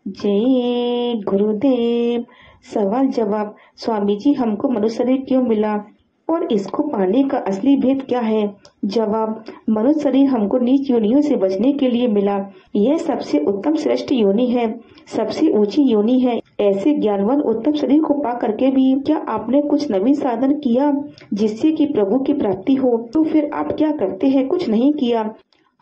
जय गुरुदेव। सवाल जवाब। स्वामी जी, हमको मनुष्य शरीर क्यों मिला और इसको पाने का असली भेद क्या है? जवाब। मनुष्य शरीर हमको नीच योनियों से बचने के लिए मिला। यह सबसे उत्तम श्रेष्ठ योनि है, सबसे ऊंची योनि है। ऐसे ज्ञानवान उत्तम शरीर को पा करके भी क्या आपने कुछ नवीन साधन किया जिससे कि प्रभु की प्राप्ति हो? तो फिर आप क्या करते हैं? कुछ नहीं किया।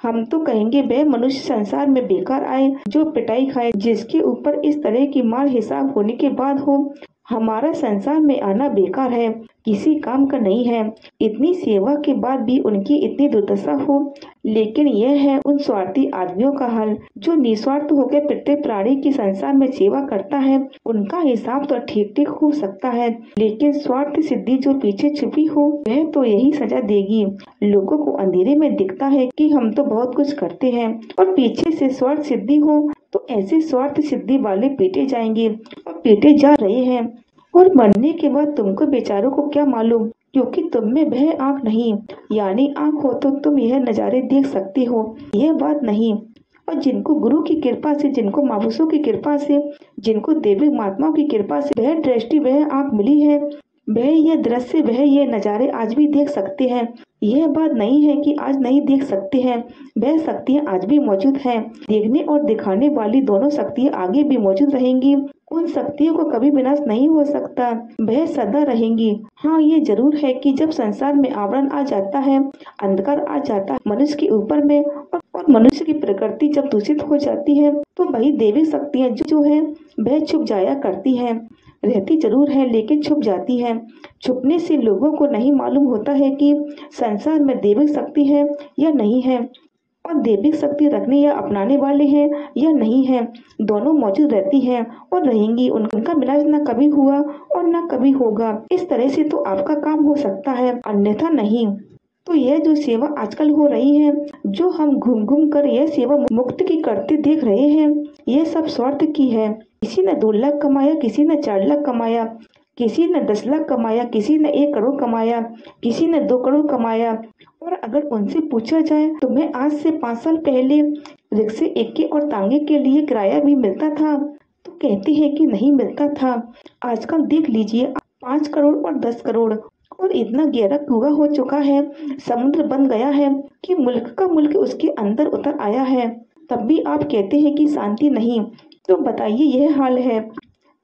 हम तो कहेंगे वह मनुष्य संसार में बेकार आए जो पिटाई खाए, जिसके ऊपर इस तरह की मार हिसाब होने के बाद हो। हमारा संसार में आना बेकार है, किसी काम का नहीं है। इतनी सेवा के बाद भी उनकी इतनी दुर्दशा हो। लेकिन यह है उन स्वार्थी आदमियों का हाल जो निस्वार्थ होकर प्रत्येक प्राणी की संसार में सेवा करता है। उनका हिसाब तो ठीक ठीक हो सकता है, लेकिन स्वार्थ सिद्धि जो पीछे छुपी हो वह तो यही सजा देगी। लोगों को अंधेरे में दिखता है कि हम तो बहुत कुछ करते हैं और पीछे से स्वार्थ सिद्धि हो तो ऐसे स्वार्थ सिद्धि वाले पीटे जाएंगे और पीटे जा रहे हैं। और मरने के बाद तुमको बेचारों को क्या मालूम, क्योंकि तुम में वह आँख नहीं, यानी आँख हो तो तुम यह नज़ारे देख सकते हो, यह बात नहीं। और जिनको गुरु की कृपा से, जिनको महापुरुषों की कृपा से, जिनको देवी महात्माओं की कृपा से वह दृष्टि, वह आँख मिली है, वह यह दृश्य, वह ये नज़ारे आज भी देख सकते हैं। यह बात नहीं है कि आज नहीं देख सकते हैं, वह शक्तियाँ आज भी मौजूद हैं। देखने और दिखाने वाली दोनों शक्तियाँ आगे भी मौजूद रहेंगी। उन शक्तियों को कभी विनाश नहीं हो सकता, वह सदा रहेंगी। हाँ, ये जरूर है कि जब संसार में आवरण आ जाता है, अंधकार आ जाता है मनुष्य के ऊपर में, और मनुष्य की प्रकृति जब दूषित हो जाती है, तो वही देवी शक्तियाँ जो है वह छुप जाया करती है। रहती जरूर है लेकिन छुप जाती है। छुपने से लोगों को नहीं मालूम होता है कि संसार में दैविक शक्ति है या नहीं है, और दैविक शक्ति रखने या अपनाने वाले हैं या नहीं है। दोनों मौजूद रहती हैं और रहेंगी। उनका मिलाज न कभी हुआ और न कभी होगा। इस तरह से तो आपका काम हो सकता है, अन्यथा नहीं। तो यह जो सेवा आजकल हो रही है, जो हम घूम घूम कर यह सेवा मुक्त की करते देख रहे हैं, यह सब स्वार्थ की है। किसी ने 2 लाख कमाया, किसी ने 4 लाख कमाया, किसी ने 10 लाख कमाया, किसी ने 1 करोड़ कमाया, किसी ने 2 करोड़ कमाया। और अगर उनसे पूछा जाए तुम्हें आज से 5 साल पहले रिक्शे, एक्के और तांगे के लिए किराया भी मिलता था, तो कहते हैं कि नहीं मिलता था। आजकल देख लीजिए, 5 करोड़ और 10 करोड़, और इतना गहरा कुआं हो चुका है, समुद्र बन गया है कि मुल्क का मुल्क उसके अंदर उतर आया है। तब भी आप कहते हैं कि शांति नहीं। तो बताइए, यह हाल है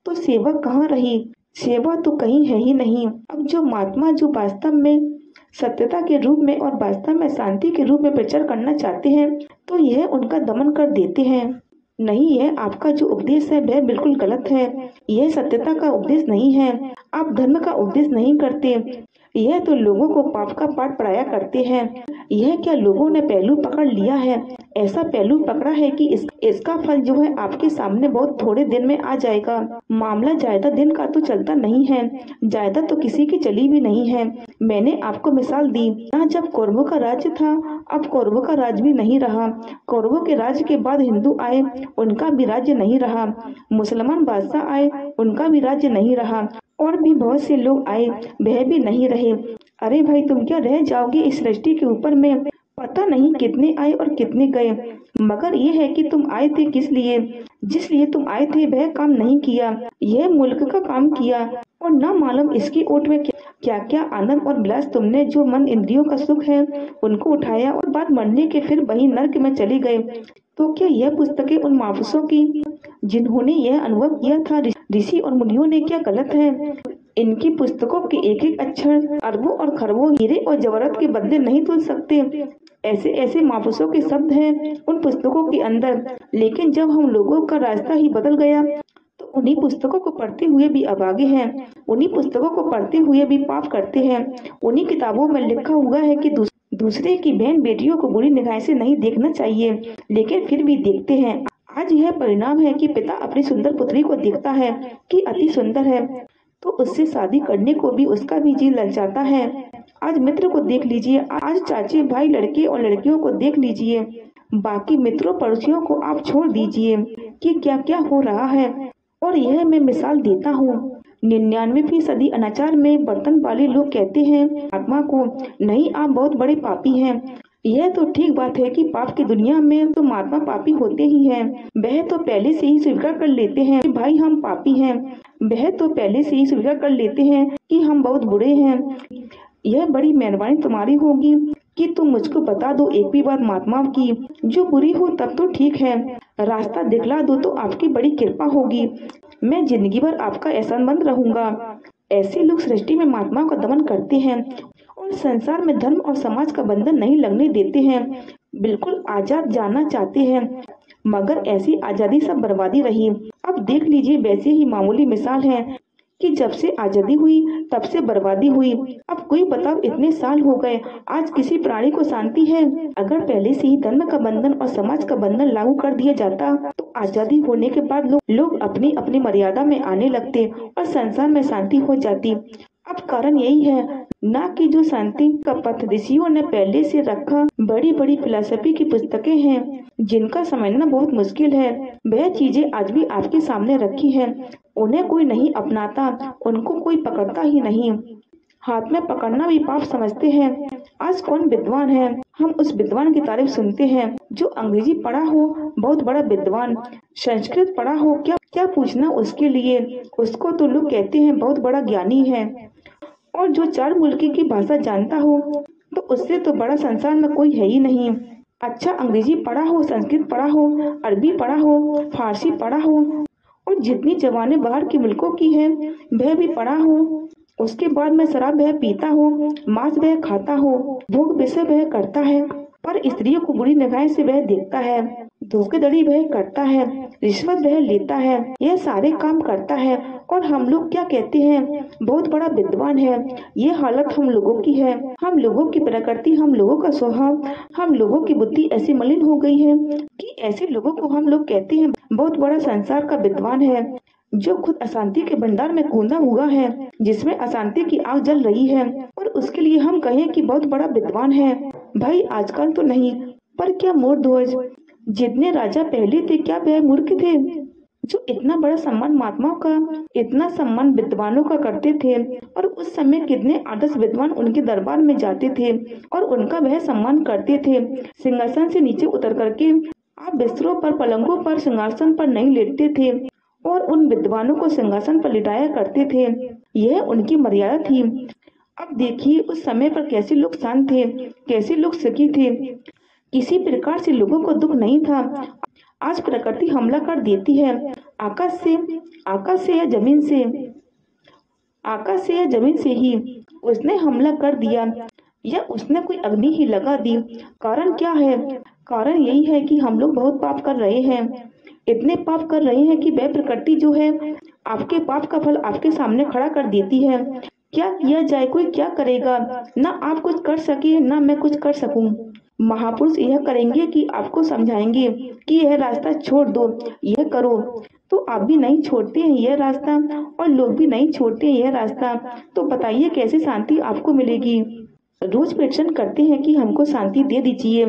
तो सेवा कहाँ रही? सेवा तो कहीं है ही नहीं। अब जो महात्मा जो वास्तव में सत्यता के रूप में और वास्तव में शांति के रूप में प्रचार करना चाहते हैं, तो यह उनका दमन कर देते हैं। नहीं, यह आपका जो उपदेश है वह बिल्कुल गलत है। यह सत्यता का उपदेश नहीं है। आप धर्म का उपदेश नहीं करते। यह तो लोगों को पाप का पाठ पढ़ाया करते हैं। यह क्या लोगों ने पहलू पकड़ लिया है? ऐसा पहलू पकड़ा है कि इसका फल जो है आपके सामने बहुत थोड़े दिन में आ जाएगा। मामला ज्यादा दिन का तो चलता नहीं है, ज्यादा तो किसी की चली भी नहीं है। मैंने आपको मिसाल दी, यहाँ जब कौरवों का राज्य था, अब कौरवों का राज भी नहीं रहा। कौरवों के राज्य के बाद हिंदू आए, उनका भी राज्य नहीं रहा। मुसलमान बादशाह आए, उनका भी राज्य नहीं रहा। और भी बहुत से लोग आए, वह भी नहीं रहे। अरे भाई, तुम क्या रह जाओगे इस सृष्टि के ऊपर में? पता नहीं कितने आए और कितने गए, मगर यह है कि तुम आए थे किस लिए? जिस लिए तुम आए थे वह काम नहीं किया, यह मुल्क का काम किया। और न मालूम इसकी ओट में क्या क्या आनंद और विलास तुमने, जो मन इंद्रियों का सुख है उनको उठाया और बाद मरने के फिर वही नर्क में चले गए। तो क्या यह पुस्तकें उन महापुरुषों की जिन्होंने यह अनुभव किया था, ऋषि और मुनियों ने, क्या गलत है? इनकी पुस्तकों के एक एक अक्षर अरबों और खरबों हीरे और जवाहरात के बदले नहीं तुल सकते। ऐसे ऐसे महापुरुषों के शब्द हैं उन पुस्तकों के अंदर। लेकिन जब हम लोगों का रास्ता ही बदल गया, तो उन्हीं पुस्तकों को पढ़ते हुए भी अभागे हैं, उन्हीं पुस्तकों को पढ़ते हुए भी पाप करते हैं। उन्हीं किताबों में लिखा हुआ है कि दूसरे की बहन बेटियों को बुरी निगाह से नहीं देखना चाहिए, लेकिन फिर भी देखते हैं। आज यह परिणाम है कि पिता अपनी सुंदर पुत्री को देखता है कि अति सुंदर है, तो उससे शादी करने को भी उसका भी जी लग जाता है। आज मित्र को देख लीजिए, आज चाचे भाई लड़के और लड़कियों को देख लीजिए, बाकी मित्रों पड़ोसियों को आप छोड़ दीजिए कि क्या क्या हो रहा है। और यह मैं मिसाल देता हूँ, 99% अनाचार में बर्तन वाले लोग कहते हैं आत्मा को, नहीं आप बहुत बड़े पापी हैं। यह तो ठीक बात है कि पाप की दुनिया में तो महात्मा पापी होते ही हैं। वह तो पहले से ही स्वीकार कर लेते हैं कि भाई हम पापी हैं। वह तो पहले से ही स्वीकार कर लेते हैं कि हम बहुत बुरे हैं। यह बड़ी मेहरबानी तुम्हारी होगी कि तुम मुझको बता दो एक भी बात महात्मा की जो बुरी हो, तब तो ठीक है। रास्ता दिखला दो तो आपकी बड़ी कृपा होगी। मैं जिंदगी भर आपका एहसानमंद रहूंगा। ऐसे लोग सृष्टि में महात्माओं का दमन करते हैं और संसार में धर्म और समाज का बंधन नहीं लगने देते हैं। बिल्कुल आजाद जाना चाहते हैं, मगर ऐसी आजादी सब बर्बादी रही। अब देख लीजिए, वैसे ही मामूली मिसाल है कि जब से आजादी हुई तब से बर्बादी हुई। अब कोई बताओ, इतने साल हो गए, आज किसी प्राणी को शांति है? अगर पहले से ही धर्म का बंधन और समाज का बंधन लागू कर दिया जाता तो आजादी होने के बाद लोग अपनी अपनी मर्यादा में आने लगते और संसार में शांति हो जाती। अब कारण यही है ना कि जो शांति का पथ ऋषियों ने पहले से रखा। बड़ी बड़ी फिलॉसफी की पुस्तकें हैं जिनका समझना बहुत मुश्किल है। वह चीजें आज भी आपके सामने रखी है। उन्हें कोई नहीं अपनाता, उनको कोई पकड़ता ही नहीं। हाथ में पकड़ना भी पाप समझते हैं। आज कौन विद्वान है? हम उस विद्वान की तारीफ सुनते हैं जो अंग्रेजी पढ़ा हो, बहुत बड़ा विद्वान। संस्कृत पढ़ा हो, क्या पूछना उसके लिए। उसको तो लोग कहते हैं बहुत बड़ा ज्ञानी है। और जो 4 मुल्क की भाषा जानता हो तो उससे तो बड़ा संसार में कोई है ही नहीं। अच्छा, अंग्रेजी पढ़ा हो, संस्कृत पढ़ा हो, अरबी पढ़ा हो, फारसी पढ़ा हो और जितनी जबानें बाहर के मुल्कों की हैं वह भी पढ़ा हो। उसके बाद में शराब वह पीता हो, मांस वह खाता हो, भोग विषय वह करता है, पर स्त्रियों को बुरी निगाह से वह देखता है, धोखेधड़ी वह करता है, रिश्वत वह लेता है, यह सारे काम करता है। और हम लोग क्या कहते हैं? बहुत बड़ा विद्वान है। ये हालत हम लोगों की है। हम लोगों की प्रकृति, हम लोगों का स्वभाव, हम लोगों की बुद्धि ऐसी मलिन हो गई है कि ऐसे लोगों को हम लोग कहते हैं बहुत बड़ा संसार का विद्वान है, जो खुद अशांति के भंडार में कूदा हुआ है, जिसमें अशांति की आग जल रही है, और उसके लिए हम कहें कि बहुत बड़ा विद्वान है। भाई आजकल तो नहीं, पर क्या मोर ध्वज जितने राजा पहले थे, क्या वह मूर्ख थे जो इतना बड़ा सम्मान महात्माओं का, इतना सम्मान विद्वानों का करते थे? और उस समय कितने आदर्श विद्वान उनके दरबार में जाते थे और उनका वह सम्मान करते थे। सिंहासन से नीचे उतर करके आप बिस्तरों पर, पलंगों पर, सिंहासन पर नहीं लेटते थे और उन विद्वानों को सिंहासन पर लिटाया करते थे। यह उनकी मर्यादा थी। अब देखिए उस समय पर कैसे लोग शांत थे, कैसे लोग सुखी थे, किसी प्रकार से लोगों को दुख नहीं था। आज प्रकृति हमला कर देती है, आकाश से या जमीन से, आकाश से या जमीन से ही उसने हमला कर दिया, या उसने कोई अग्नि ही लगा दी। कारण क्या है? कारण यही है कि हम लोग बहुत पाप कर रहे हैं। इतने पाप कर रहे हैं कि वह प्रकृति जो है आपके पाप का फल आपके सामने खड़ा कर देती है। क्या किया जाए? कोई क्या करेगा? ना आप कुछ कर सके, ना मैं कुछ कर सकूं। महापुरुष यह करेंगे कि आपको समझाएंगे कि यह रास्ता छोड़ दो, यह करो, तो आप भी नहीं छोड़ते हैं यह रास्ता और लोग भी नहीं छोड़ते हैं यह रास्ता। तो बताइए कैसे शांति आपको मिलेगी? रोज प्रार्थना करते हैं कि हमको शांति दे दीजिए,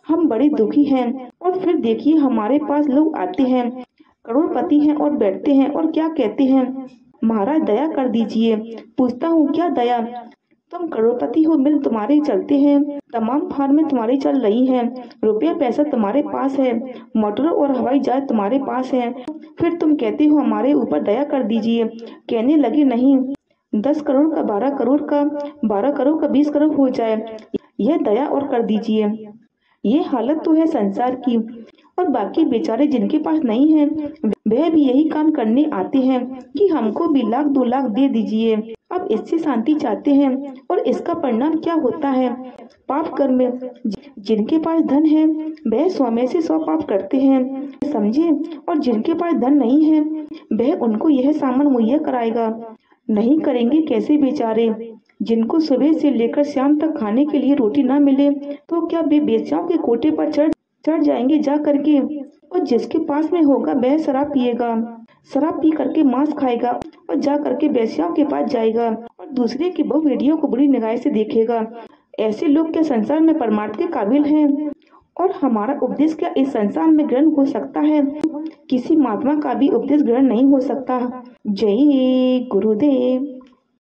हम बड़े दुखी हैं, और फिर देखिए हमारे पास लोग आते हैं, करोड़पति हैं, और बैठते हैं और क्या कहते हैं, महाराज दया कर दीजिए। पूछता हूँ क्या दया? तुम करोड़पति हो, मिल तुम्हारे चलते हैं, तमाम फार्में तुम्हारी चल रही हैं, रुपया पैसा तुम्हारे पास है, मोटरों और हवाई जहाज तुम्हारे पास है, फिर तुम कहते हो हमारे ऊपर दया कर दीजिए। कहने लगे नहीं, 10 करोड़ का 12 करोड़ का 12 करोड़ का 20 करोड़ हो जाए, यह दया और कर दीजिए। ये हालत तो है संसार की। और बाकी बेचारे जिनके पास नहीं है वह भी यही काम करने आते हैं कि हमको भी 1 लाख 2 लाख दे दीजिए। अब इससे शांति चाहते हैं और इसका परिणाम क्या होता है? पाप कर्म। जिनके पास धन है वह 100 में से 100 पाप करते हैं, समझे? और जिनके पास धन नहीं है वह उनको यह सामान मुहैया कराएगा। नहीं करेंगे कैसे बेचारे? जिनको सुबह से लेकर शाम तक खाने के लिए रोटी ना मिले तो क्या वे बेचाओं के कोटे पर चढ़ जाएंगे जा करके? और जिसके पास में होगा वह शराब पिएगा, शराब पी करके मांस खाएगा और जा करके बेचाओं के पास जाएगा और दूसरे की बहु बेटियों को बुरी निगाह से देखेगा। ऐसे लोग क्या संसार में परमार्थ के काबिल हैं? और हमारा उपदेश क्या इस संसार में ग्रहण हो सकता है? किसी महात्मा का भी उपदेश ग्रहण नहीं हो सकता। जय गुरुदेव।